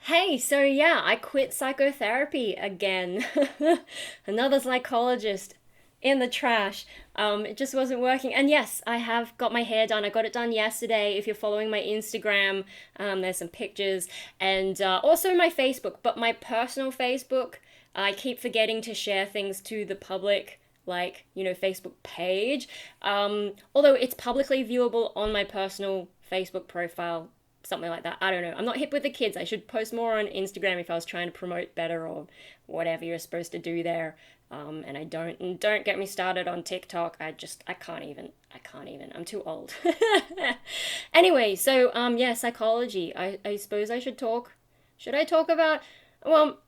Hey, so yeah, I quit psychotherapy again. Another psychologist in the trash. It just wasn't working. And yes, I have got my hair done. I got it done yesterday. If you're following my Instagram, there's some pictures and also my Facebook. But my personal Facebook, I keep forgetting to share things to the public, like, Facebook page. Although it's publicly viewable on my personal Facebook profile, something like that. I don't know. I'm not hip with the kids. I should post more on Instagram if I was trying to promote better or whatever you're supposed to do there. And I don't. And don't get me started on TikTok. I can't even. I can't even. I'm too old. Anyway, so yeah, psychology. I suppose I should talk. Should I talk about? Well,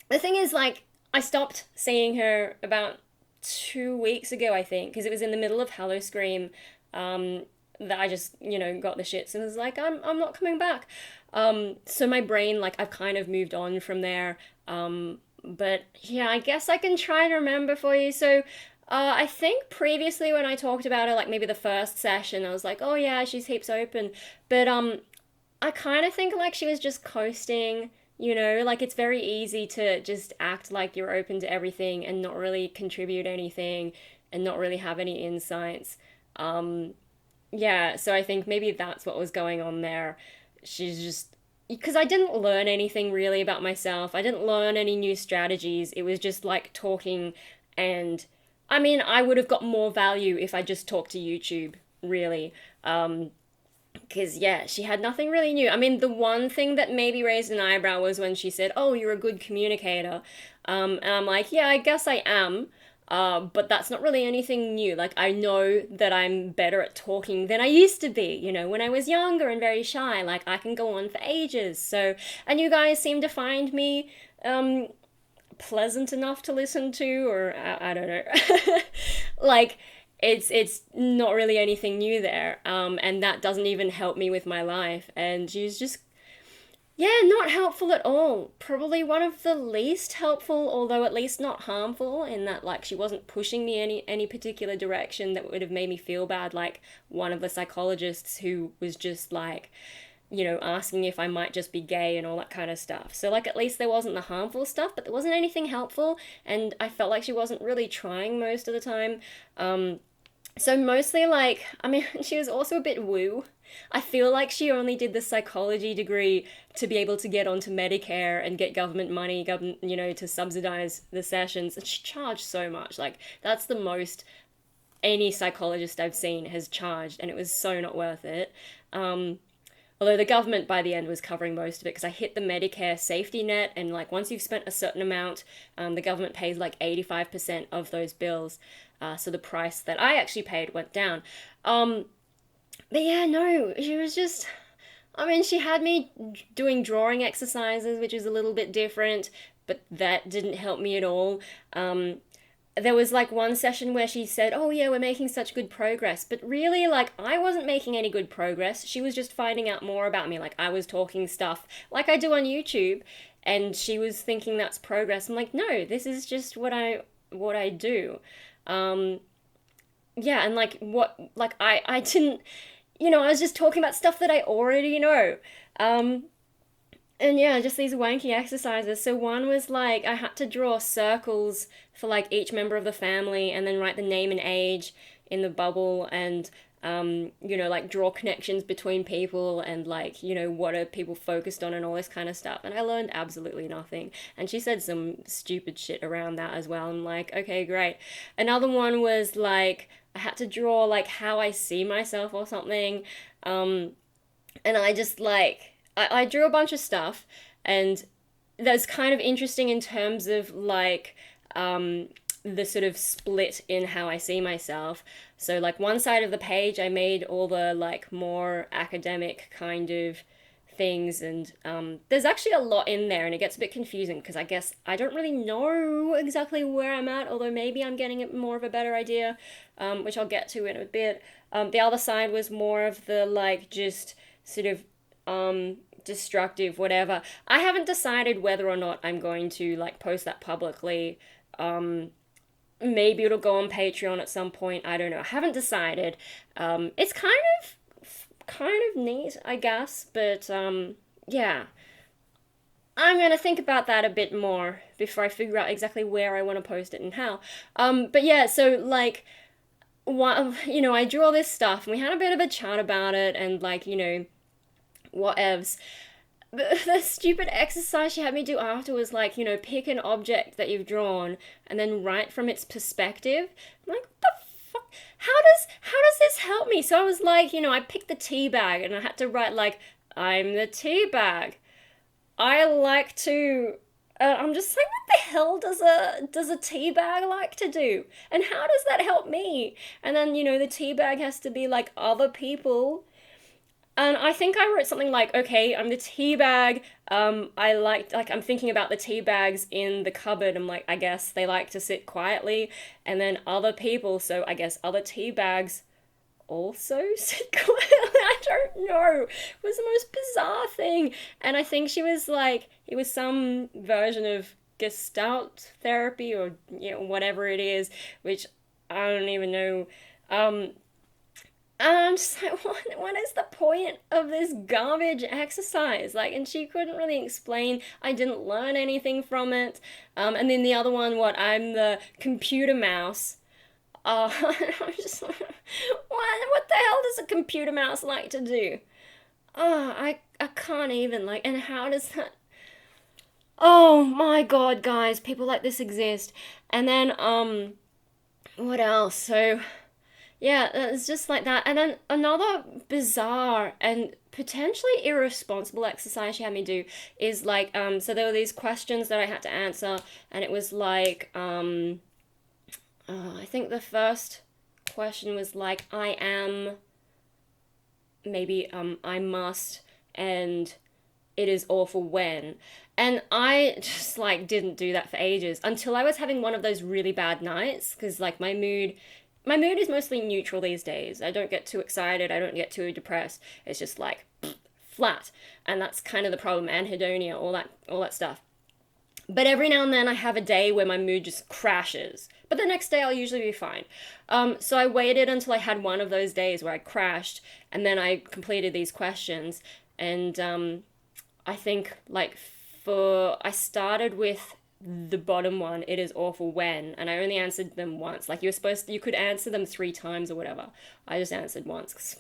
the thing is, like, I stopped seeing her about 2 weeks ago, I think, because it was in the middle of Hallow Scream. Um, that I just, got the shits and was like, I'm not coming back. So my brain, like, I've kind of moved on from there. But yeah, I guess I can try to remember for you. So, I think previously when I talked about her, like maybe the first session, I was like, oh yeah, she's heaps open. But I kind of think like she was just coasting. Like it's very easy to just act like you're open to everything and not really contribute anything and not really have any insights. Um, yeah, so I think maybe that's what was going on there. She's just because I didn't learn anything really about myself. I didn't learn any new strategies. It was just like talking and I mean, I would have got more value if I just talked to YouTube, really. Because yeah, she had nothing really new. I mean, the one thing that maybe raised an eyebrow was when she said, "Oh, you're a good communicator," and I'm like, "Yeah, I guess I am." But that's not really anything new. Like, I know that I'm better at talking than I used to be, when I was younger and very shy. Like, I can go on for ages. So, and you guys seem to find me um, pleasant enough to listen to, or I don't know. Like, it's not really anything new there, and that doesn't even help me with my life. And she's just yeah, not helpful at all. Probably one of the least helpful, although at least not harmful, in that like she wasn't pushing me any particular direction that would have made me feel bad, like one of the psychologists who was just like, asking if I might just be gay and all that kind of stuff. So like at least there wasn't the harmful stuff, but there wasn't anything helpful, and I felt like she wasn't really trying most of the time. So mostly like, I mean, she was also a bit woo. I feel like she only did the psychology degree to be able to get onto Medicare and get government money, government, to subsidize the sessions. And she charged so much. Like, that's the most any psychologist I've seen has charged, and it was so not worth it. Um, Although the government by the end was covering most of it because I hit the Medicare safety net, and like once you've spent a certain amount, the government pays like 85% of those bills. So the price that I actually paid went down. Um, but yeah, no, she was just. I mean, she had me doing drawing exercises, which is a little bit different, but that didn't help me at all. There was like one session where she said, "Oh yeah, we're making such good progress." But really, like I wasn't making any good progress. She was just finding out more about me. Like I was talking stuff like I do on YouTube, and she was thinking that's progress. I'm like, "No, this is just what I do." Um yeah, and like what like I didn't I was just talking about stuff that I already know. Um and yeah, just these wanky exercises. So one was like I had to draw circles for like each member of the family and then write the name and age in the bubble and like draw connections between people and like, what are people focused on and all this kind of stuff. And I learned absolutely nothing. And she said some stupid shit around that as well. I'm like, okay, great. Another one was like I had to draw like how I see myself or something. Um, and I just like I drew a bunch of stuff, and that's kind of interesting in terms of like the sort of split in how I see myself. So like one side of the page, I made all the like more academic kind of things, and there's actually a lot in there, and it gets a bit confusing because I guess I don't really know exactly where I'm at, although maybe I'm getting more of a better idea, which I'll get to in a bit. The other side was more of the like just sort of destructive whatever. I haven't decided whether or not I'm going to like post that publicly. Maybe it'll go on Patreon at some point. I don't know. I haven't decided. It's kind of neat, I guess, but yeah. I'm gonna think about that a bit more before I figure out exactly where I want to post it and how. But yeah, so like, I drew all this stuff, and we had a bit of a chat about it, and like, whatevs. The stupid exercise she had me do after was like, pick an object that you've drawn and then write from its perspective. I'm like, what the fuck? How does this help me? So I was like, I picked the tea bag and I had to write like, I'm the tea bag. I like to. I'm just like, what the hell does a tea bag like to do? And how does that help me? And then the tea bag has to be like other people. And I think I wrote something like, okay, I'm the tea bag. I'm thinking about the tea bags in the cupboard. I'm like, I guess they like to sit quietly. And then other people, so I guess other tea bags also sit quietly. I don't know. It was the most bizarre thing. And I think she was like, it was some version of Gestalt therapy or, whatever it is, which I don't even know. And I'm just like, what is the point of this garbage exercise? Like, and she couldn't really explain. I didn't learn anything from it. And then the other one, I'm the computer mouse. I'm just like, what the hell does a computer mouse like to do? I can't even, like, and how does that. Oh my god, guys, people like this exist. And then, what else? So, yeah, it's just like that. And then another bizarre and potentially irresponsible exercise she had me do is like, so there were these questions that I had to answer, and it was like, I think the first question was like, I am, maybe, I must, and it is awful when. And I just like didn't do that for ages until I was having one of those really bad nights because like my mood is mostly neutral these days. I don't get too excited, I don't get too depressed. It's just like flat. And that's kind of the problem, anhedonia, all that stuff. But every now and then I have a day where my mood just crashes. But the next day I'll usually be fine. So I waited until I had one of those days where I crashed, and then I completed these questions. And I think like I started with the bottom one, it is awful when, and I only answered them once. Like you could answer them 3 times or whatever. I just answered once because,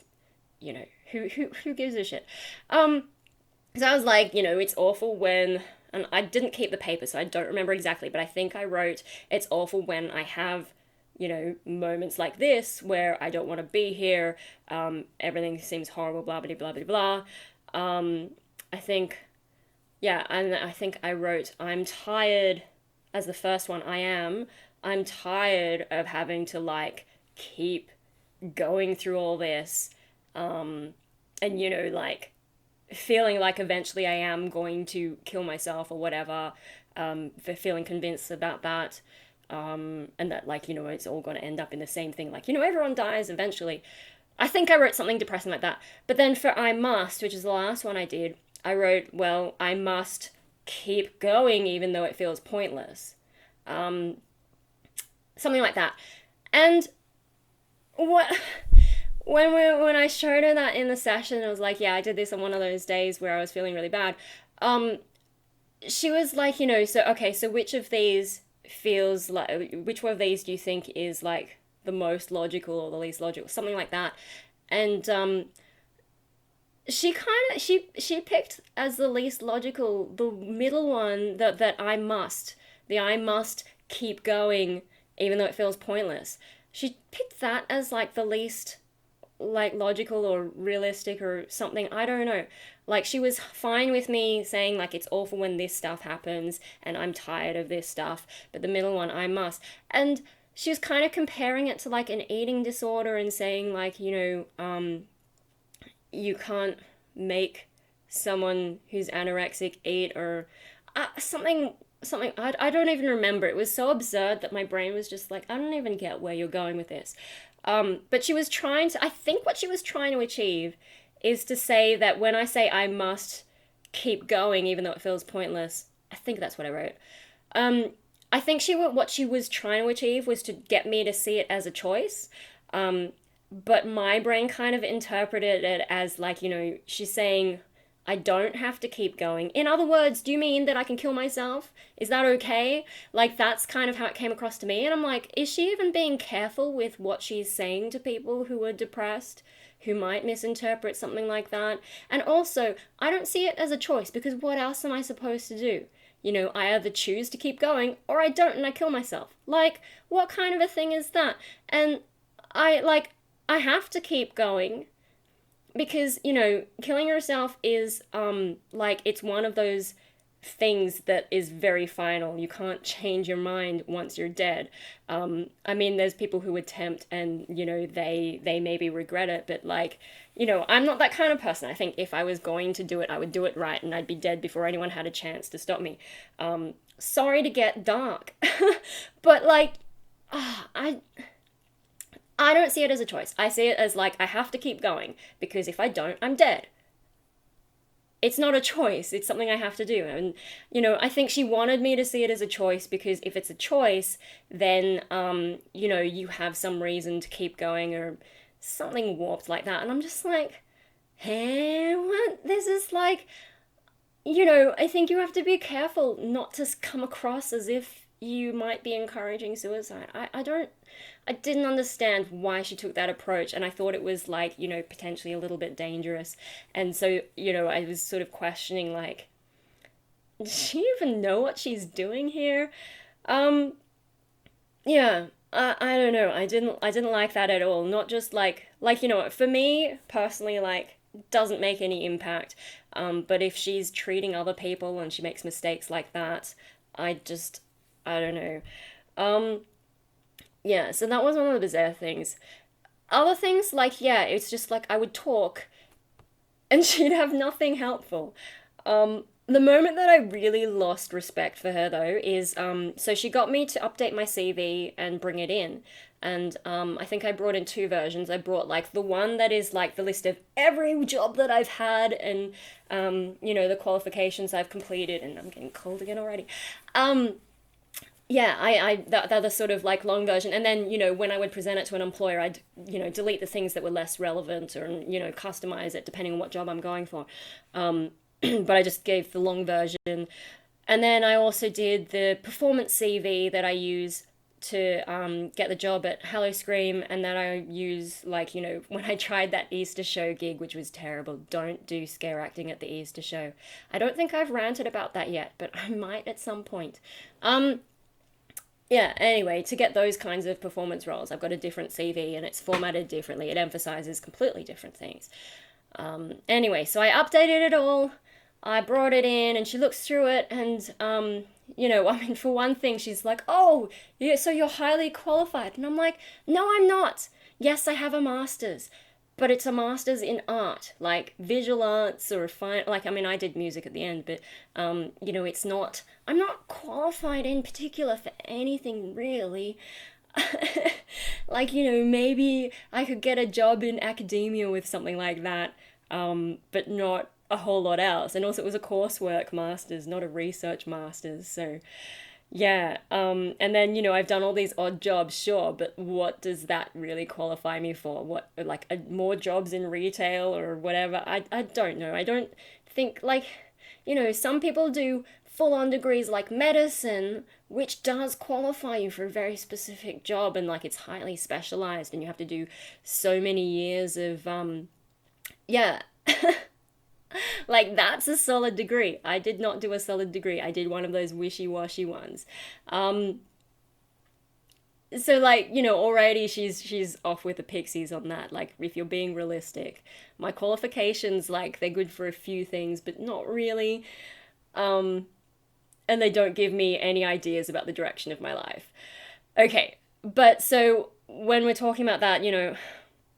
who gives a shit? Because I was like, it's awful when, and I didn't keep the paper, so I don't remember exactly, but I think I wrote, it's awful when I have, moments like this where I don't want to be here, everything seems horrible, blah, blah, blah, blah, blah. I think, yeah, and I think I wrote, I'm tired, as the first one, I'm tired of having to, like, keep going through all this, and, like, feeling like eventually I am going to kill myself or whatever, for feeling convinced about that, and that like it's all going to end up in the same thing, like everyone dies eventually. I think I wrote something depressing like that. But then for I must, which is the last one I did, I wrote, well, I must keep going even though it feels pointless, something like that. And what when I showed her that in the session, I was like, yeah, I did this on one of those days where I was feeling really bad. She was like, so okay, so which one of these do you think is like the most logical or the least logical, something like that. And she picked as the least logical the middle one, that I must keep going even though it feels pointless. She picked that as like the least like logical or realistic or something. I don't know. Like she was fine with me saying like it's awful when this stuff happens and I'm tired of this stuff, but the middle one, I must. And she was kind of comparing it to like an eating disorder and saying like, you can't make someone who's anorexic eat, or something I don't even remember. It was so absurd that my brain was just like, I don't even get where you're going with this. But she was I think what she was trying to achieve is to say that when I say I must keep going even though it feels pointless, I think that's what I wrote. I think what she was trying to achieve was to get me to see it as a choice. But my brain kind of interpreted it as like, she's saying I don't have to keep going. In other words, do you mean that I can kill myself? Is that okay? Like, that's kind of how it came across to me. And I'm like, is she even being careful with what she's saying to people who are depressed, who might misinterpret something like that? And also, I don't see it as a choice because what else am I supposed to do? You know, I either choose to keep going or I don't and I kill myself. Like, what kind of a thing is that? And I have to keep going because you know killing yourself is like it's one of those things that is very final. You can't change your mind once you're dead. I mean, there's people who attempt and you know they maybe regret it, but like you know I'm not that kind of person. I think if I was going to do it I would do it right and I'd be dead before anyone had a chance to stop me. Sorry to get dark but like I I don't see it as a choice. I see it as like I have to keep going because if I don't, I'm dead. It's not a choice. It's something I have to do. And you know, I think she wanted me to see it as a choice because if it's a choice, then you know, you have some reason to keep going or something warped like that. And I'm just like, hey, what? This is like you know, I think you have to be careful not to come across as if you might be encouraging suicide. I didn't understand why she took that approach, and I thought it was like, you know, potentially a little bit dangerous. And so, you know, I was sort of questioning, like, does she even know what she's doing here? Um, yeah, I don't know. I didn't like that at all. Not just like you know, for me personally, like doesn't make any impact. But if she's treating other people and she makes mistakes like that, I don't know. Um, yeah, so that was one of the bizarre things. Other things like yeah, it's just like I would talk and she'd have nothing helpful. The moment that I really lost respect for her though is so she got me to update my CV and bring it in. And I think I brought in two versions. I brought like the one that is like the list of every job that I've had and you know the qualifications I've completed. And I'm getting cold again already. Um, yeah, that the sort of like long version, and then you know when I would present it to an employer, I'd you know delete the things that were less relevant, or you know customize it depending on what job I'm going for. Um, but I just gave the long version, and then I also did the performance CV that I use to get the job at Hello Scream, and that I use like you know when I tried that Easter show gig, which was terrible. Don't do scare acting at the Easter show. I don't think I've ranted about that yet, but I might at some point. Um, yeah, anyway, to get those kinds of performance roles, I've got a different CV and it's formatted differently. It emphasizes completely different things. Anyway, so I updated it all. I brought it in and she looks through it and you know, I mean for one thing she's like, "Oh, yeah, so you're highly qualified." And I'm like, "No, I'm not. Yes, I have a master's, but it's a master's in art, like visual arts or fine like I mean I did music at the end, but you know, it's not I'm not qualified in particular for anything really." Like, you know, maybe I could get a job in academia with something like that, but not a whole lot else. And also, it was a coursework master's, not a research master's. So, yeah. And then, you know, I've done all these odd jobs, sure, but what does that really qualify me for? What, like, more jobs in retail or whatever? I don't know. I don't think, like, you know, some people do full on degrees like medicine, which does qualify you for a very specific job and, like, it's highly specialized and you have to do so many years of, yeah. Like that's a solid degree. I did not do a solid degree. I did one of those wishy-washy ones. Um, so like, you know, already she's off with the pixies on that. Like if you're being realistic, my qualifications like they're good for a few things, but not really. Um, and they don't give me any ideas about the direction of my life. Okay, but so when we're talking about that, you know,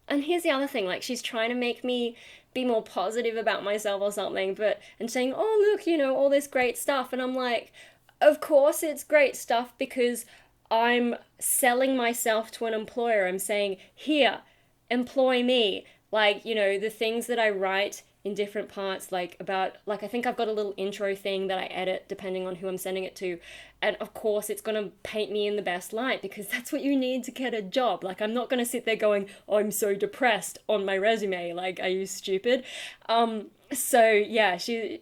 and here's the other thing, like she's trying to make me be more positive about myself or something, but and saying, "Oh, look, you know, all this great stuff." And I'm like, "Of course it's great stuff because I'm selling myself to an employer. I'm saying, "Here, employ me." Like, you know, the things that I write in different parts like about like I think I've got a little intro thing that I edit depending on who I'm sending it to, and of course it's going to paint me in the best light because that's what you need to get a job. Like I'm not going to sit there going, "Oh, I'm so depressed" on my resume. Like, are you stupid? So yeah, she's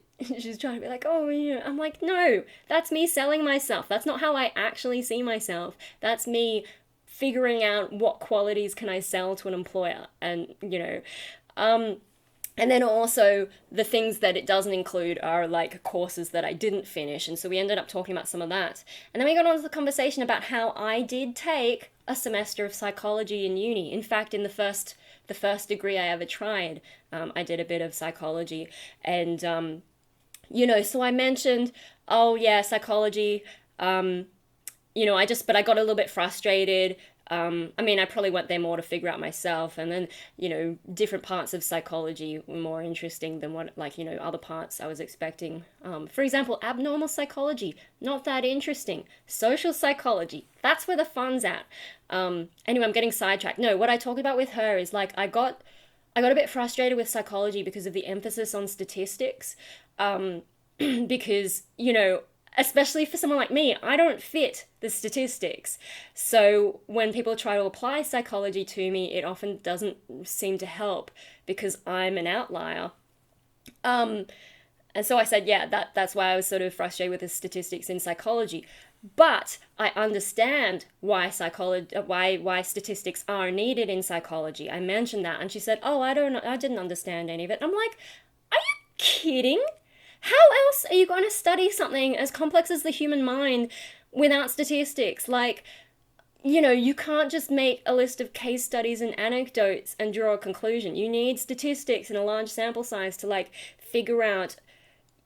trying to be like, oh, I'm like, no, that's me selling myself. That's not how I actually see myself. That's me figuring out what qualities can I sell to an employer, and um, and then also the things that it doesn't include are like courses that I didn't finish, and so we ended up talking about some of that, and then we got on to the conversation about how I did take a semester of psychology in uni. In fact, in the first degree I ever tried, I did a bit of psychology, and so I mentioned, oh yeah, psychology. But I got a little bit frustrated. I mean, I probably went there more to figure out myself, and then, different parts of psychology were more interesting than what, like, other parts I was expecting. For example, abnormal psychology, not that interesting. Social psychology, that's where the fun's at. Anyway, I'm getting sidetracked. No, what I talked about with her is like, I got a bit frustrated with psychology because of the emphasis on statistics. Because, especially for someone like me, I don't fit the statistics. So when people try to apply psychology to me, it often doesn't seem to help because I'm an outlier. Um, and so I said, yeah, that's why I was sort of frustrated with the statistics in psychology. But I understand why statistics are needed in psychology. I mentioned that, and she said, "Oh, I didn't understand any of it." I'm like, "Are you kidding? How else are you going to study something as complex as the human mind without statistics? Like, you can't just make a list of case studies and anecdotes and draw a conclusion. You need statistics and a large sample size to like figure out,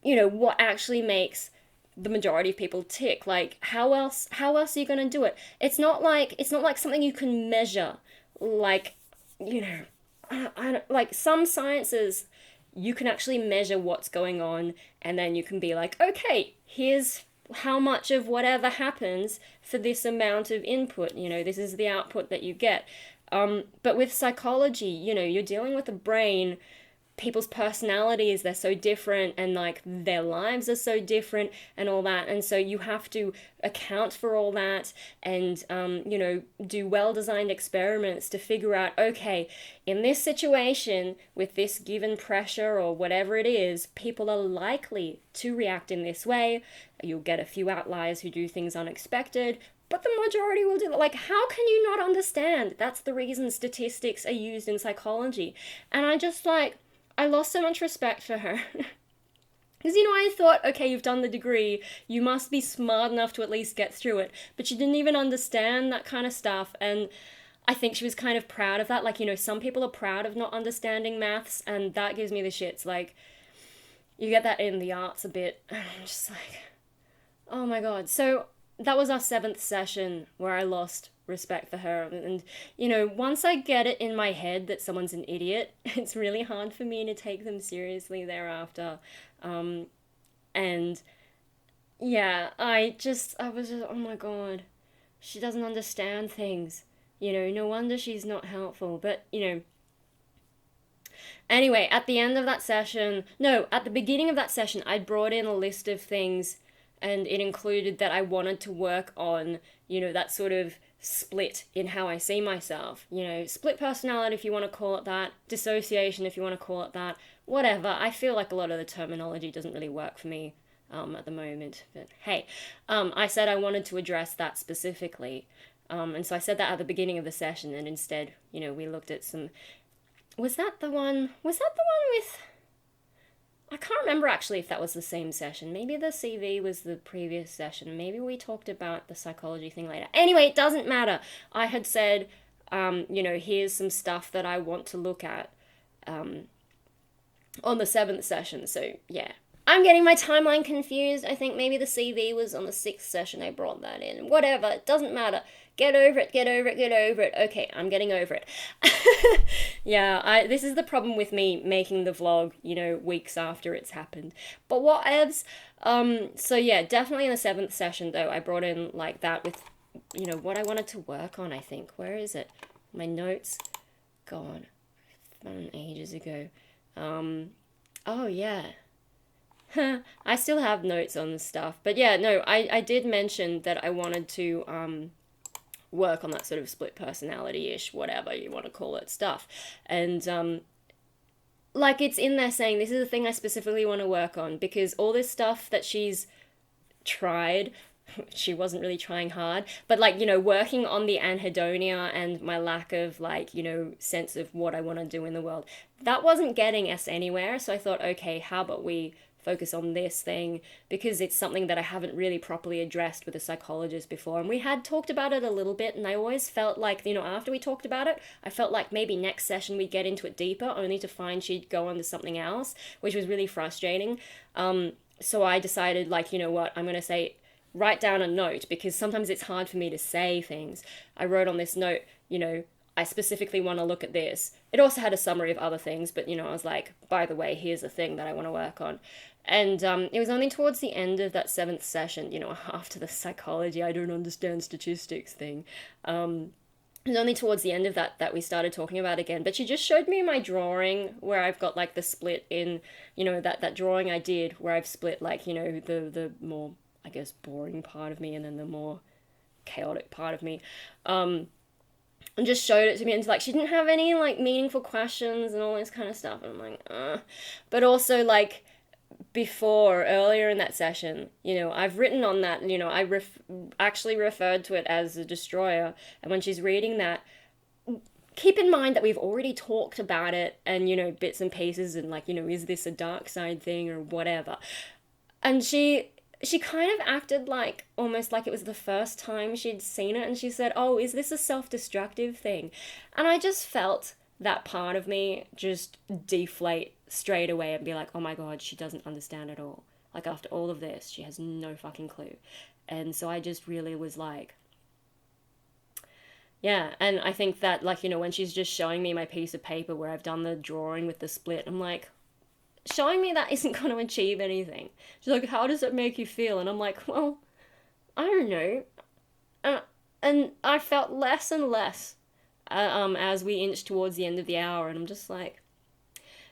what actually makes the majority of people tick. Like, how else are you going to do it? It's not like something you can measure. Like, you know, I don't, like some sciences you can actually measure what's going on, and then you can be like, okay, here's how much of whatever happens for this amount of input. This is the output that you get. But with psychology, you're dealing with a brain, people's personalities, they're so different, and like their lives are so different and all that, and so you have to account for all that, and do well designed experiments to figure out, okay, in this situation with this given pressure or whatever it is, people are likely to react in this way. You'll get a few outliers who do things unexpected, but the majority will do that. Like, how can you not understand? That's the reason statistics are used in psychology. And I lost so much respect for her. Because, I thought, okay, you've done the degree, you must be smart enough to at least get through it. But she didn't even understand that kind of stuff. And I think she was kind of proud of that. Like, some people are proud of not understanding maths, and that gives me the shits. Like, you get that in the arts a bit. And I'm just like, oh my god. So that was our seventh session where I lost respect for her. And, once I get it in my head that someone's an idiot, it's really hard for me to take them seriously thereafter. And yeah, I was just, oh my god, she doesn't understand things. No wonder she's not helpful. But, anyway, at the end of that session, no, at the beginning of that session, I'd brought in a list of things, and it included that I wanted to work on, that sort of split in how I see myself. Split personality, if you want to call it that, dissociation, if you want to call it that, whatever. I feel like a lot of the terminology doesn't really work for me at the moment. But hey, I said I wanted to address that specifically. And so I said that at the beginning of the session, and instead, we looked at some. Was that the one with. I can't remember actually if that was the same session. Maybe the CV was the previous session. Maybe we talked about the psychology thing later. Anyway, it doesn't matter. I had said, here's some stuff that I want to look at on the seventh session. So, yeah. I'm getting my timeline confused. I think maybe the CV was on the sixth session I brought that in. Whatever, it doesn't matter. Get over it, get over it, get over it. Okay, I'm getting over it. Yeah, this is the problem with me making the vlog, weeks after it's happened. But whatevs. So yeah, definitely in the seventh session though, I brought in like that with, what I wanted to work on, I think. Where is it? My notes. God, from ages ago. Oh yeah. I still have notes on this stuff. But yeah, no, I did mention that I wanted to work on that sort of split personality-ish, whatever you want to call it, stuff. And like it's in there saying this is the thing I specifically want to work on, because all this stuff that she's tried, she wasn't really trying hard, but like, working on the anhedonia and my lack of like, sense of what I want to do in the world, that wasn't getting us anywhere. So I thought, okay, how about we focus on this thing, because it's something that I haven't really properly addressed with a psychologist before. And we had talked about it a little bit, and I always felt like, after we talked about it, I felt like maybe next session we'd get into it deeper, only to find she'd go on to something else, which was really frustrating. So I decided, like, you know what, I'm going to say, write down a note, because sometimes it's hard for me to say things. I wrote on this note, I specifically want to look at this. It also had a summary of other things, but I was like, by the way, here's a thing that I want to work on. And it was only towards the end of that seventh session, after the psychology, I don't understand statistics thing. It was only towards the end of that we started talking about it again. But she just showed me my drawing where I've got like the split in, that drawing I did where I've split like, the more, I guess, boring part of me and then the more chaotic part of me. And just showed it to me, and like she didn't have any like meaningful questions and all this kind of stuff. And I'm like, But also like, earlier in that session, I've written on that, I actually referred to it as a destroyer. And when she's reading that, keep in mind that we've already talked about it and, bits and pieces and like, is this a dark side thing or whatever. And she kind of acted like, almost like it was the first time she'd seen it. And she said, oh, is this a self-destructive thing? And I just felt that part of me just deflate straight away and be like, oh my god, she doesn't understand at all. Like, after all of this, she has no fucking clue. And so I just really was like, yeah. And I think that, like, when she's just showing me my piece of paper where I've done the drawing with the split, I'm like, showing me that isn't going to achieve anything. She's like, how does it make you feel? And I'm like, well, I don't know. And I felt less and less as we inched towards the end of the hour, and I'm just like,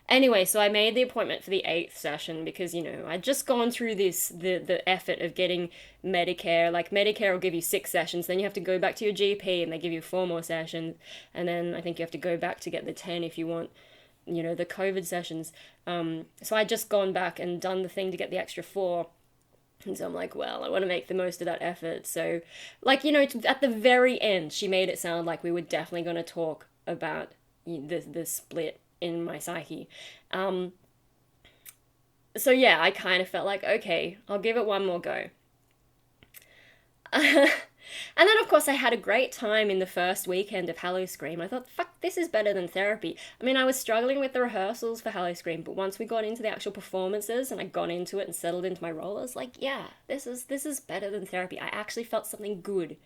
anyway, so I made the appointment for the 8th session because, I'd just gone through the effort of getting Medicare. Like, Medicare will give you 6 sessions, then you have to go back to your GP and they give you 4 more sessions, and then I think you have to go back to get the 10 if you want, the COVID sessions. So I'd just gone back and done the thing to get the extra 4. And so I'm like, well, I want to make the most of that effort. So, like, at the very end, she made it sound like we were definitely going to talk about the split in my psyche. So yeah, I kind of felt like, okay, I'll give it one more go. And then, of course, I had a great time in the first weekend of Howl-O-Scream. I thought, fuck, this is better than therapy. I mean, I was struggling with the rehearsals for Howl-O-Scream, but once we got into the actual performances and I got into it and settled into my role, I was like, yeah, this is better than therapy. I actually felt something good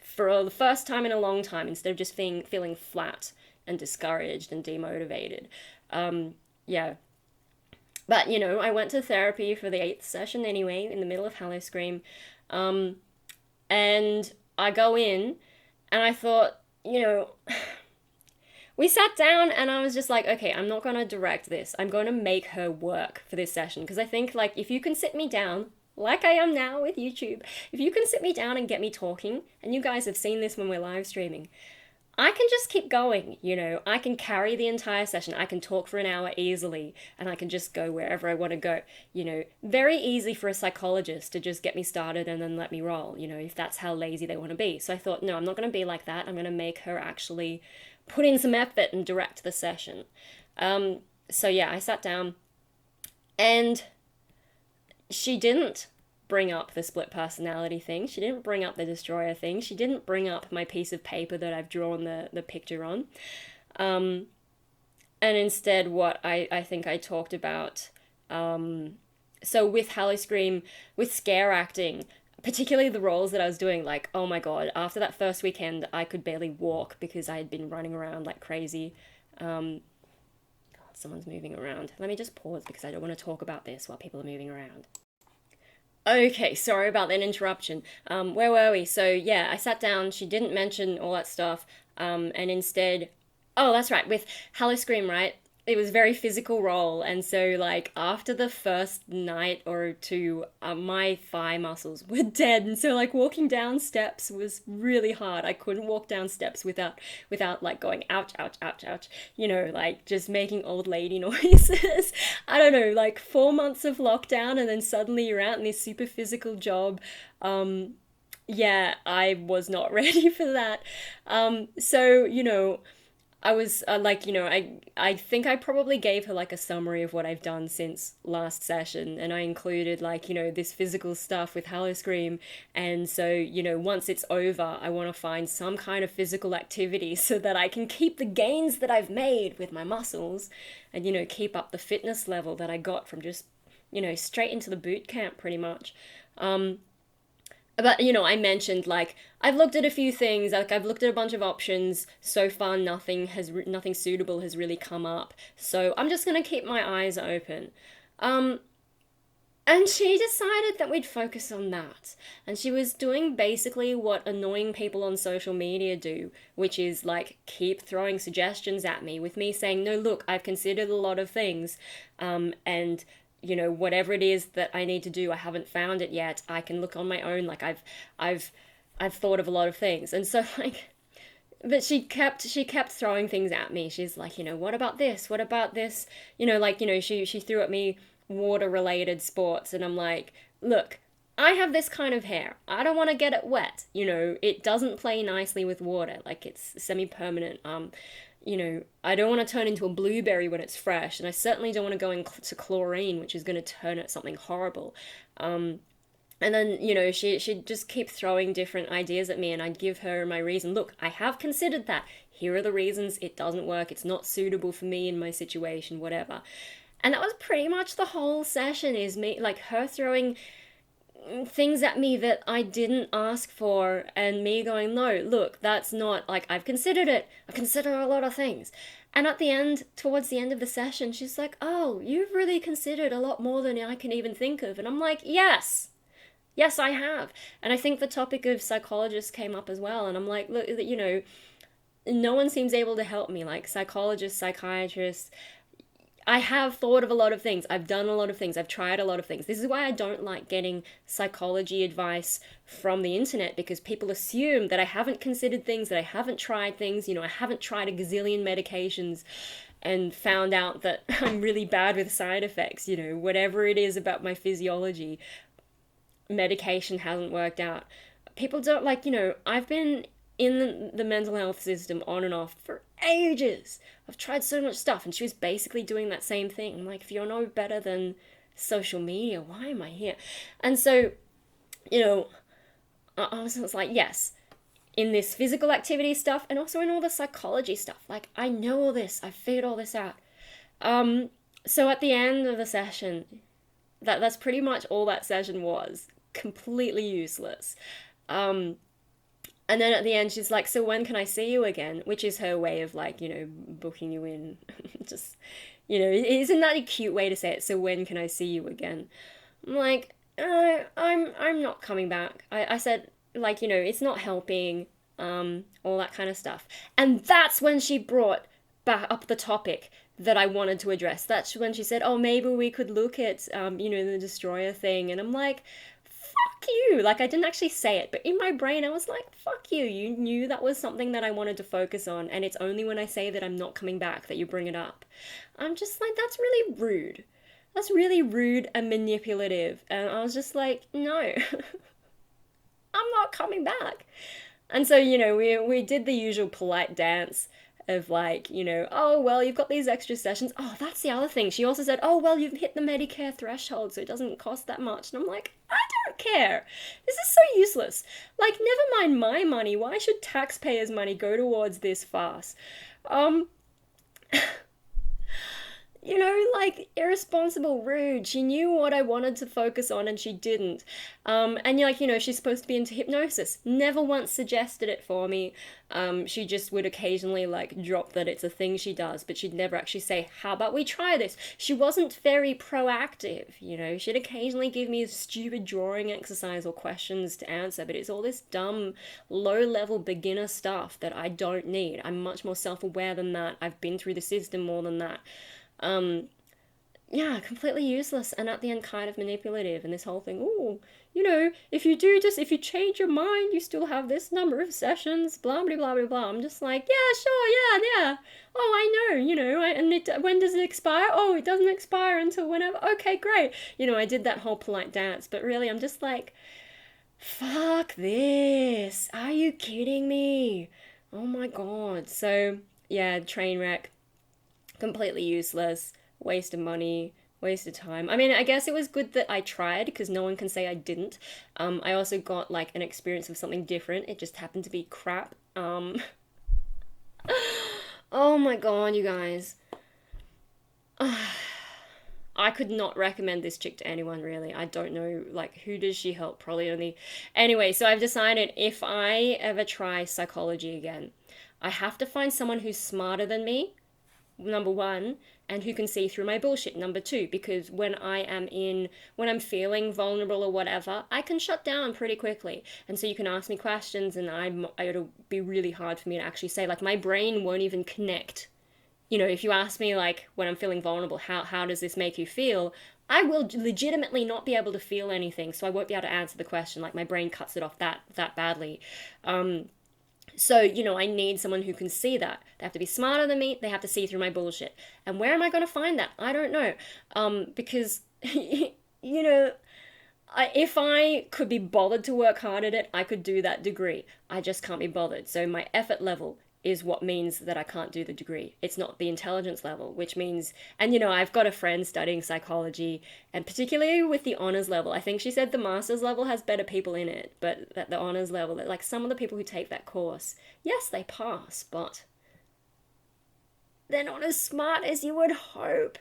for the first time in a long time, instead of just feeling flat and discouraged and demotivated. Yeah. But, I went to therapy for the 8th session anyway, in the middle of Howl-O-Scream. And I go in and I thought, we sat down and I was just like, okay, I'm not going to direct this. I'm going to make her work for this session. Because I think, like, if you can sit me down, like I am now with YouTube, if you can sit me down and get me talking, and you guys have seen this when we're live streaming, I can just keep going, I can carry the entire session. I can talk for an hour easily, and I can just go wherever I want to go, very easy for a psychologist to just get me started and then let me roll, if that's how lazy they want to be. So I thought, no, I'm not going to be like that. I'm going to make her actually put in some effort and direct the session. So yeah, I sat down, and she didn't bring up the split personality thing. She didn't bring up the destroyer thing. She didn't bring up my piece of paper that I've drawn the picture on. And instead what I think I talked about, so with Howl-O-Scream, with scare acting, particularly the roles that I was doing, like, oh my god, after that first weekend, I could barely walk because I had been running around like crazy. God, someone's moving around. Let me just pause because I don't want to talk about this while people are moving around. Okay, sorry about that interruption. Where were we? So yeah, I sat down, she didn't mention all that stuff, and instead, oh, that's right, with Howl-O-Scream, right? it was very physical role, and so like after the first night or two, my thigh muscles were dead, and so like walking down steps was really hard. I couldn't walk down steps without like going ouch, ouch, ouch, ouch, like just making old lady noises. I don't know, like 4 months of lockdown, and then suddenly you're out in this super physical job. Yeah, I was not ready for that. So, I was like, I think I probably gave her like a summary of what I've done since last session, and I included like, this physical stuff with Hallow Scream. And so, once it's over, I want to find some kind of physical activity so that I can keep the gains that I've made with my muscles and, keep up the fitness level that I got from just, straight into the boot camp pretty much. But I mentioned like I've looked at a few things, like I've looked at a bunch of options. So far, nothing suitable has really come up. So I'm just gonna keep my eyes open. Um, and she decided that we'd focus on that. And she was doing basically what annoying people on social media do, which is like keep throwing suggestions at me with me saying, no, look, I've considered a lot of things. And whatever it is that I need to do, I haven't found it yet. I can look on my own. Like I've I've thought of a lot of things. And so like but she kept throwing things at me. She's like, what about this? What about this? She threw at me water related sports, and I'm like, look, I have this kind of hair. I don't want to get it wet. It doesn't play nicely with water. Like it's semi-permanent. I don't want to turn into a blueberry when it's fresh, and I certainly don't want to go into chlorine, which is going to turn it something horrible. And then, she'd just keep throwing different ideas at me, and I'd give her my reason. Look, I have considered that. Here are the reasons it doesn't work. It's not suitable for me in my situation, whatever. And that was pretty much the whole session, is me, like, her throwing things at me that I didn't ask for, and me going, no, look, that's not, like, I've considered it. I've considered a lot of things. And at the end, towards the end of the session, she's like, oh, you've really considered a lot more than I can even think of. And I'm like, yes. Yes, I have. And I think the topic of psychologists came up as well. And I'm like, look, no one seems able to help me. Like psychologists, psychiatrists, I have thought of a lot of things. I've done a lot of things. I've tried a lot of things. This is why I don't like getting psychology advice from the internet, because people assume that I haven't considered things, that I haven't tried things. I haven't tried a gazillion medications and found out that I'm really bad with side effects. Whatever it is about my physiology, medication hasn't worked out. People don't like, I've been in the mental health system on and off for ages. I've tried so much stuff, and she was basically doing that same thing. I'm like, if you're no better than social media, why am I here? And so, I was like, yes, in this physical activity stuff, and also in all the psychology stuff. Like, I know all this. I've figured all this out. So at the end of the session, that's pretty much all that session was. Completely useless. And then at the end, she's like, so when can I see you again? Which is her way of like, booking you in. Just, isn't that a cute way to say it? So when can I see you again? I'm like, I'm not coming back. I said, like, it's not helping, all that kind of stuff. And that's when she brought back up the topic that I wanted to address. That's when she said, oh, maybe we could look at, the destroyer thing. And I'm like, fuck you. Like, I didn't actually say it, but in my brain, I was like, fuck you. You knew that was something that I wanted to focus on, and it's only when I say that I'm not coming back that you bring it up. I'm just like, that's really rude. That's really rude and manipulative. And I was just like, no, I'm not coming back. And so, we did the usual polite dance of like, oh, well, you've got these extra sessions. Oh, that's the other thing. She also said, oh, well, you've hit the Medicare threshold, so it doesn't cost that much. And I'm like, I don't care. This is so useless. Like, never mind my money. Why should taxpayers' money go towards this farce? Like irresponsible, rude. She knew what I wanted to focus on and she didn't. And like, she's supposed to be into hypnosis. Never once suggested it for me. She just would occasionally like drop that it's a thing she does, but she'd never actually say, how about we try this? She wasn't very proactive, She'd occasionally give me a stupid drawing exercise or questions to answer, but it's all this dumb, low-level beginner stuff that I don't need. I'm much more self-aware than that. I've been through the system more than that. Yeah, completely useless and at the end kind of manipulative. And this whole thing, oh, you know, if you change your mind, you still have this number of sessions, blah, blah, blah, blah, blah. I'm just like, yeah, sure, yeah, yeah. Oh, I know, you know, and when does it expire? Oh, it doesn't expire until whenever. Okay, great. You know, I did that whole polite dance, but really, I'm just like, fuck this. Are you kidding me? Oh my god. So, yeah, train wreck, completely useless, waste of money, waste of time. I mean, I guess it was good that I tried because no one can say I didn't. I also got like an experience of something different. It just happened to be crap. Oh my god, you guys. I could not recommend this chick to anyone really. I don't know, like, who does she help? Probably only. Anyway, so I've decided if I ever try psychology again, I have to find someone who's smarter than me, number one, and who can see through my bullshit, number two, because when I'm feeling vulnerable or whatever, I can shut down pretty quickly. And so you can ask me questions and it'll be really hard for me to actually say, like, my brain won't even connect. You know, if you ask me, like, when I'm feeling vulnerable, how does this make you feel? I will legitimately not be able to feel anything, so I won't be able to answer the question. Like, my brain cuts it off that badly. So, you know, I need someone who can see that. They have to be smarter than me. They have to see through my bullshit. And where am I going to find that? I don't know. Because, you know, if I could be bothered to work hard at it, I could do that degree. I just can't be bothered. So my effort level is what means that I can't do the degree. It's not the intelligence level, which means, and you know, I've got a friend studying psychology, and particularly with the honors level, I think she said the master's level has better people in it, but that the honors level, like some of the people who take that course, yes, they pass, but they're not as smart as you would hope.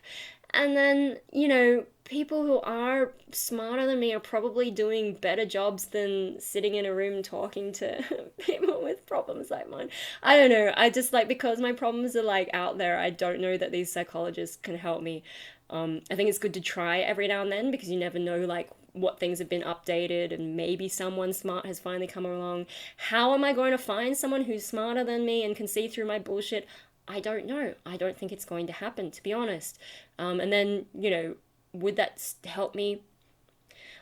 And then, you know, people who are smarter than me are probably doing better jobs than sitting in a room talking to people with problems like mine. I don't know. I just like, because my problems are like out there, I don't know that these psychologists can help me. I think it's good to try every now and then because you never know, like, what things have been updated and maybe someone smart has finally come along. How am I going to find someone who's smarter than me and can see through my bullshit? I don't know. I don't think it's going to happen, to be honest. And then, you know, would that help me?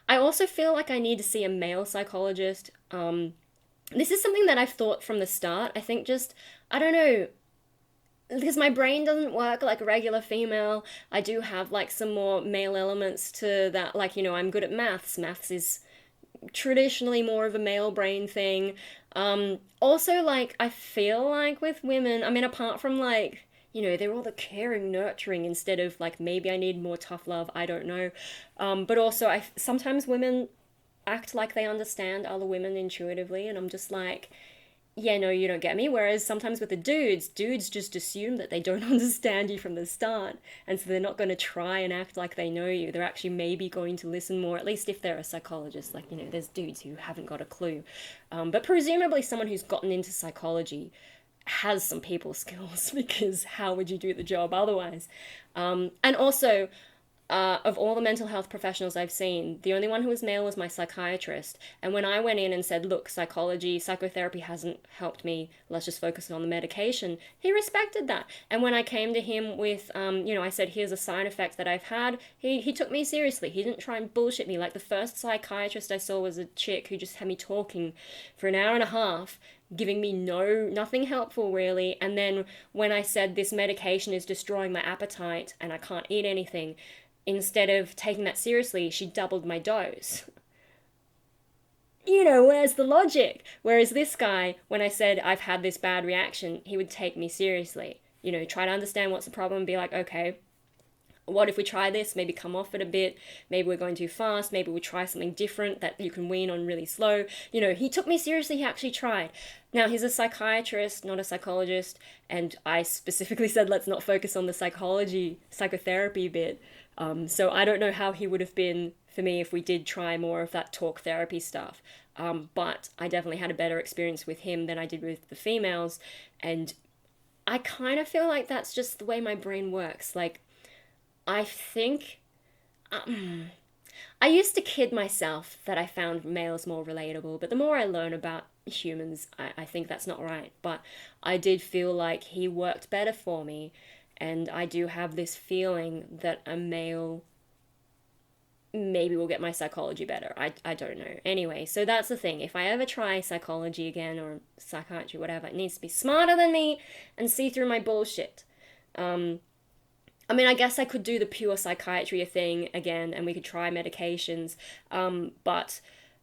I also feel like I need to see a male psychologist. This is something that I've thought from the start. I think just, I don't know, because my brain doesn't work like a regular female. I do have like some more male elements to that. Like, you know, I'm good at maths. Maths is traditionally more of a male brain thing. Also, like, I feel like with women, I mean, apart from like, you know, they're all the caring, nurturing instead of like maybe I need more tough love. I don't know. But also, I sometimes women act like they understand other women intuitively, and I'm just like, yeah, no, you don't get me. Whereas sometimes with the dudes just assume that they don't understand you from the start. And so they're not going to try and act like they know you. They're actually maybe going to listen more, at least if they're a psychologist. Like, you know, there's dudes who haven't got a clue. But presumably someone who's gotten into psychology has some people skills because how would you do the job otherwise? And also, of all the mental health professionals I've seen, the only one who was male was my psychiatrist. And when I went in and said, look, psychology, psychotherapy hasn't helped me, let's just focus on the medication, he respected that. And when I came to him with, you know, I said, here's a side effect that I've had, he took me seriously. He didn't try and bullshit me. Like the first psychiatrist I saw was a chick who just had me talking for an hour and a half, giving me nothing helpful really. And then when I said this medication is destroying my appetite and I can't eat anything, instead of taking that seriously, she doubled my dose. You know, where's the logic? Whereas this guy, when I said I've had this bad reaction, he would take me seriously. You know, try to understand what's the problem and be like, okay, what if we try this? Maybe come off it a bit. Maybe we're going too fast. Maybe we try something different that you can wean on really slow. You know, he took me seriously. He actually tried. Now, he's a psychiatrist, not a psychologist. And I specifically said, let's not focus on the psychotherapy bit. So I don't know how he would have been for me if we did try more of that talk therapy stuff. But I definitely had a better experience with him than I did with the females. And I kind of feel like that's just the way my brain works. Like, I think I used to kid myself that I found males more relatable, but the more I learn about humans, I think that's not right. But I did feel like he worked better for me. And I do have this feeling that a male maybe will get my psychology better. I don't know. Anyway, so that's the thing. If I ever try psychology again or psychiatry, whatever, it needs to be smarter than me and see through my bullshit. I mean, I guess I could do the pure psychiatry thing again and we could try medications, but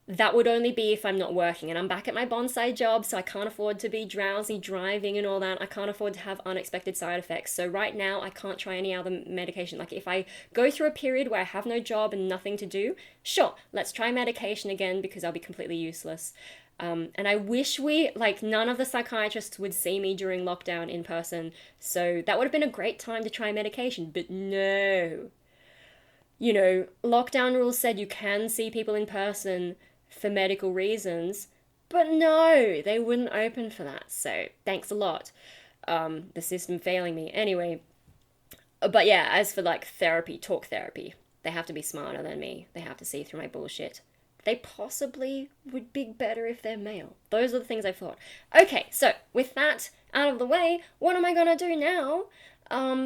that would only be if I'm not working. And I'm back at my bonsai job, so I can't afford to be drowsy driving and all that. I can't afford to have unexpected side effects. So right now, I can't try any other medication. Like if I go through a period where I have no job and nothing to do, sure, let's try medication again because I'll be completely useless. And I wish none of the psychiatrists would see me during lockdown in person. So that would have been a great time to try medication. But no. Lockdown rules said you can see people in person for medical reasons. But no, they wouldn't open for that. So thanks a lot. The system failing me. Anyway, but yeah, as for therapy, talk therapy, they have to be smarter than me. They have to see through my bullshit. They possibly would be better if they're male. Those are the things I've thought. Okay, so with that out of the way, what am I gonna do now?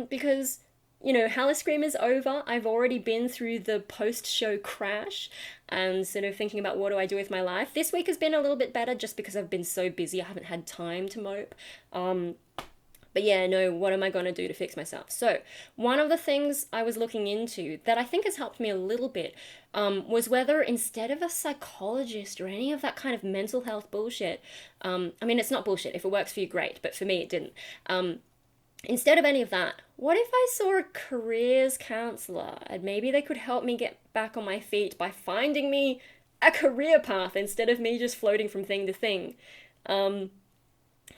Because, Haliscream is over. I've already been through the post-show crash and sort of thinking about what do I do with my life. This week has been a little bit better just because I've been so busy. I haven't had time to mope. But yeah, no, what am I going to do to fix myself? So, one of the things I was looking into that I think has helped me a little bit was whether instead of a psychologist or any of that kind of mental health bullshit, I mean, it's not bullshit. If it works for you, great. But for me, it didn't. Instead of any of that, what if I saw a careers counselor and maybe they could help me get back on my feet by finding me a career path instead of me just floating from thing to thing?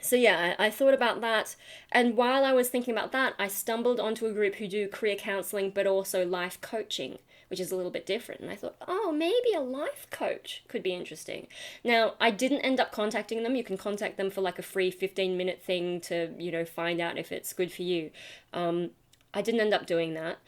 So yeah, I thought about that, and while I was thinking about that, I stumbled onto a group who do career counseling but also life coaching, which is a little bit different, and I thought, oh, maybe a life coach could be interesting. Now, I didn't end up contacting them. You can contact them for a free 15-minute thing to, find out if it's good for you. I didn't end up doing that.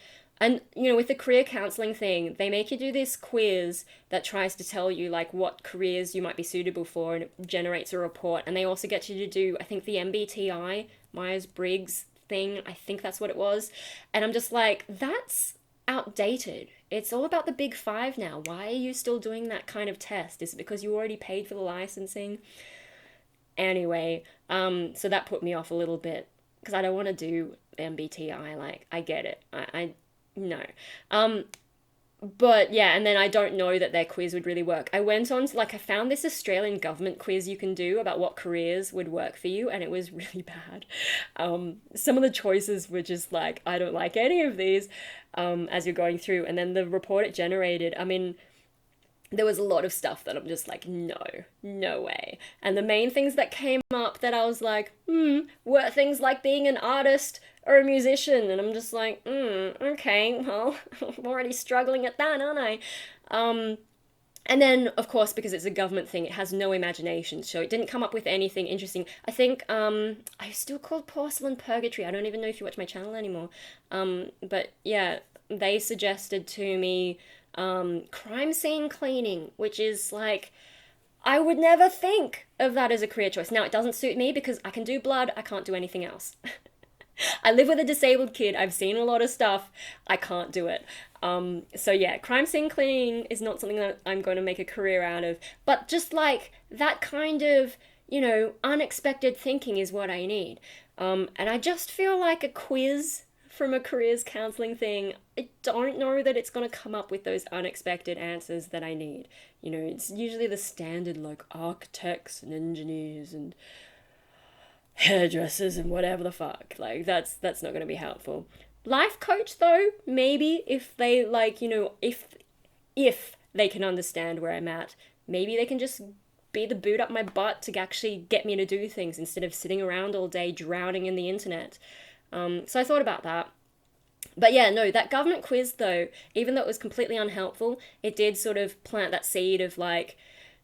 And, with the career counseling thing, they make you do this quiz that tries to tell you, what careers you might be suitable for, and it generates a report. And they also get you to do, I think, the MBTI, Myers-Briggs thing. I think that's what it was. And I'm just like, that's outdated. It's all about the big five now. Why are you still doing that kind of test? Is it because you already paid for the licensing? Anyway, so that put me off a little bit because I don't want to do MBTI. I get it. I no. But yeah, and then I don't know that their quiz would really work. I went on to, I found this Australian government quiz you can do about what careers would work for you, and it was really bad. Some of the choices were just I don't like any of these, as you're going through. And then the report it generated, I mean, there was a lot of stuff that I'm just no way. And the main things that came up that I was were things like being an artist or a musician. And I'm just okay, well, I'm already struggling at that, aren't I? And then, of course, because it's a government thing, it has no imagination, so it didn't come up with anything interesting. I think, I still called Porcelain Purgatory. I don't even know if you watch my channel anymore. But yeah, they suggested to me crime scene cleaning, which is I would never think of that as a career choice. Now, it doesn't suit me because I can do blood, I can't do anything else. I live with a disabled kid, I've seen a lot of stuff, I can't do it. So yeah, crime scene cleaning is not something that I'm going to make a career out of, but just that kind of, unexpected thinking is what I need. And I just feel like a quiz from a careers counseling thing, I don't know that it's going to come up with those unexpected answers that I need. It's usually the standard architects and engineers and hairdressers and whatever the fuck. That's not going to be helpful. Life coach though, maybe if they if they can understand where I'm at, maybe they can just be the boot up my butt to actually get me to do things instead of sitting around all day drowning in the internet. So I thought about that. But yeah, no, that government quiz though, even though it was completely unhelpful, it did sort of plant that seed of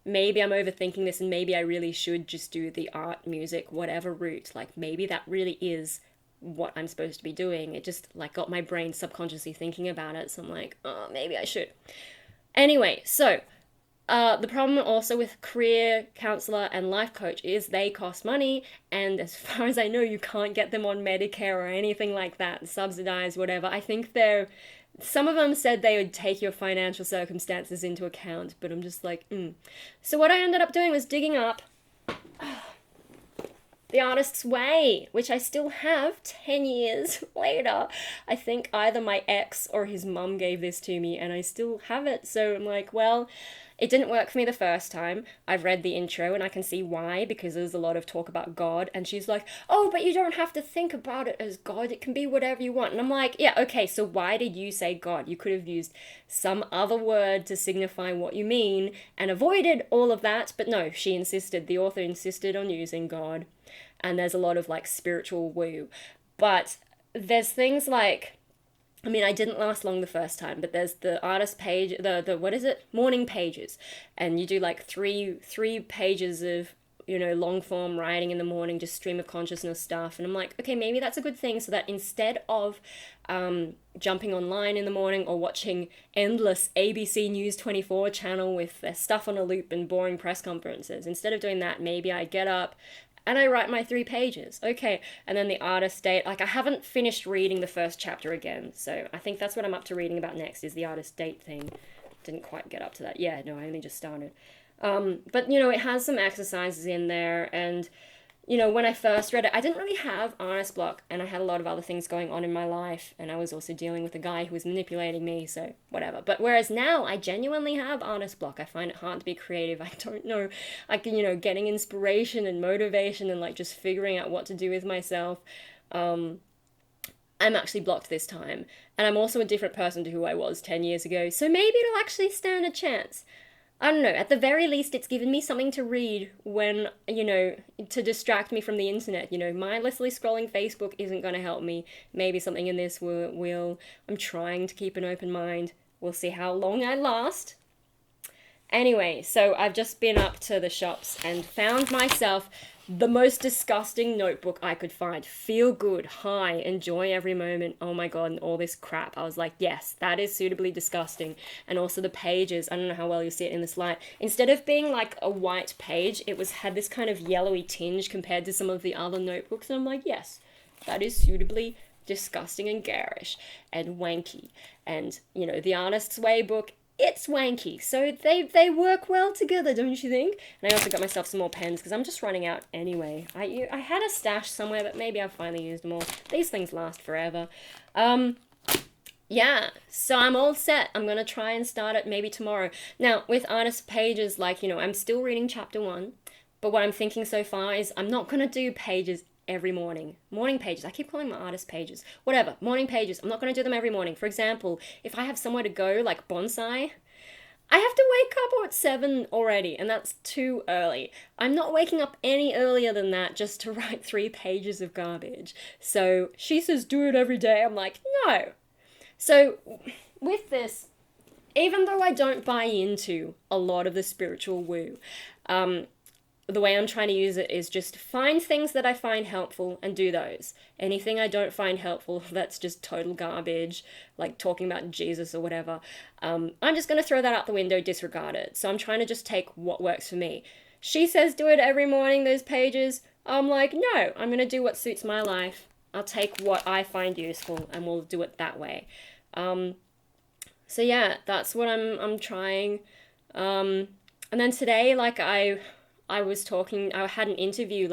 maybe I'm overthinking this and maybe I really should just do the art, music, whatever route. Maybe that really is what I'm supposed to be doing. It just got my brain subconsciously thinking about it. So I'm oh, maybe I should. Anyway, so The problem also with career counselor and life coach is they cost money, and as far as I know, you can't get them on Medicare or anything like that, subsidized, whatever. I think they're some of them said they would take your financial circumstances into account, but I'm just like, So what I ended up doing was digging up The Artist's Way, which I still have 10 years later. I think either my ex or his mum gave this to me, and I still have it. So I'm like, well, it didn't work for me the first time. I've read the intro and I can see why, because there's a lot of talk about God. And she's like, oh, but you don't have to think about it as God. It can be whatever you want. And I'm like, yeah, okay, so why did you say God? You could have used some other word to signify what you mean and avoided all of that. But no, she insisted, the author insisted on using God. And there's a lot of like spiritual woo. But there's things like, I mean, I didn't last long the first time, but there's the artist page, the what is it? Morning pages. And you do like three pages of, long form writing in the morning, just stream of consciousness stuff. And I'm like, okay, maybe that's a good thing, so that instead of jumping online in the morning or watching endless ABC News 24 channel with their stuff on a loop and boring press conferences, instead of doing that, maybe I get up and I write my 3 pages. Okay, and then the artist date. Like, I haven't finished reading the first chapter again, so I think that's what I'm up to reading about next, is the artist date thing. Didn't quite get up to that. Yeah, no, I only just started. But, it has some exercises in there, and when I first read it, I didn't really have artist block, and I had a lot of other things going on in my life, and I was also dealing with a guy who was manipulating me, so whatever. But whereas now, I genuinely have artist block. I find it hard to be creative. I don't know, like, getting inspiration and motivation and, like, just figuring out what to do with myself. I'm actually blocked this time, and I'm also a different person to who I was 10 years ago, so maybe it'll actually stand a chance. I don't know, at the very least, it's given me something to read when, to distract me from the internet. Mindlessly scrolling Facebook isn't going to help me. Maybe something in this will. I'm trying to keep an open mind. We'll see how long I last. Anyway, so I've just been up to the shops and found myself the most disgusting notebook I could find. Feel good, high, enjoy every moment. Oh my god, and all this crap. I was like, yes, that is suitably disgusting. And also the pages, I don't know how well you see it in this light. Instead of being like a white page, it had this kind of yellowy tinge compared to some of the other notebooks. And I'm like, yes, that is suitably disgusting and garish and wanky. And, the Artist's Way book, it's wanky, so they work well together, don't you think? And I also got myself some more pens because I'm just running out anyway. I had a stash somewhere, but maybe I've finally used them all. These things last forever. Yeah, so I'm all set. I'm gonna try and start it maybe tomorrow. Now, with artist pages, like, I'm still reading chapter 1, but what I'm thinking so far is I'm not gonna do pages every morning. Morning pages. I keep calling my artist pages. Whatever. Morning pages. I'm not going to do them every morning. For example, if I have somewhere to go, like bonsai, I have to wake up at 7 already, and that's too early. I'm not waking up any earlier than that just to write 3 pages of garbage. So she says do it every day. I'm like, no. So with this, even though I don't buy into a lot of the spiritual woo, the way I'm trying to use it is just find things that I find helpful and do those. Anything I don't find helpful, that's just total garbage, like talking about Jesus or whatever, I'm just going to throw that out the window, disregard it. So I'm trying to just take what works for me. She says do it every morning, those pages. I'm like, no, I'm going to do what suits my life. I'll take what I find useful and we'll do it that way. So yeah, that's what I'm trying. And then today, like I had an interview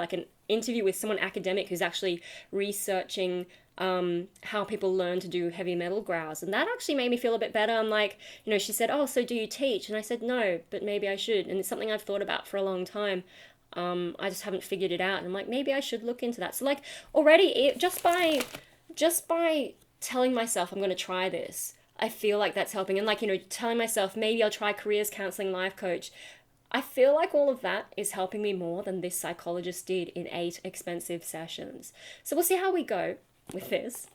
with someone academic who's actually researching how people learn to do heavy metal growls. And that actually made me feel a bit better. I'm like, she said, oh, so do you teach? And I said, no, but maybe I should. And it's something I've thought about for a long time. I just haven't figured it out. And I'm like, maybe I should look into that. So like already, just by telling myself I'm going to try this, I feel like that's helping. And like, telling myself maybe I'll try careers counseling, life coach, I feel like all of that is helping me more than this psychologist did in 8 expensive sessions. So we'll see how we go with this.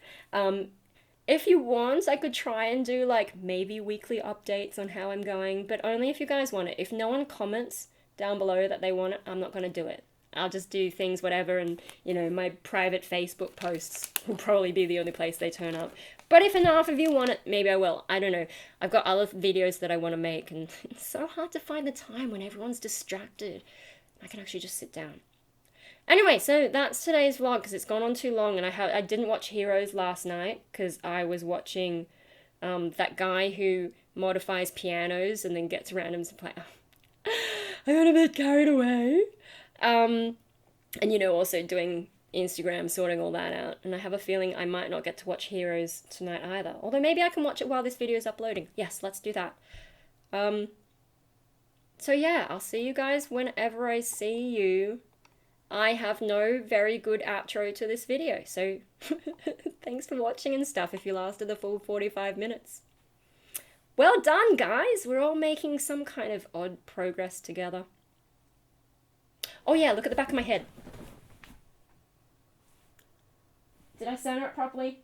If you want, I could try and do like maybe weekly updates on how I'm going, but only if you guys want it. If no one comments down below that they want it, I'm not going to do it. I'll just do things, whatever, and, my private Facebook posts will probably be the only place they turn up. But if enough of you want it, maybe I will. I don't know. I've got other videos that I want to make, and it's so hard to find the time when everyone's distracted. I can actually just sit down. Anyway, so that's today's vlog because it's gone on too long, and I didn't watch Heroes last night because I was watching that guy who modifies pianos and then gets randoms to play. I got a bit carried away. And also doing Instagram, sorting all that out. And I have a feeling I might not get to watch Heroes tonight either. Although maybe I can watch it while this video is uploading. Yes, let's do that. So yeah, I'll see you guys whenever I see you. I have no very good outro to this video, so thanks for watching and stuff if you lasted the full 45 minutes. Well done, guys! We're all making some kind of odd progress together. Oh yeah, look at the back of my head. Did I center it properly?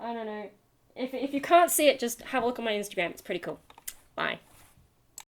I don't know. If you can't see it, just have a look at my Instagram. It's pretty cool. Bye.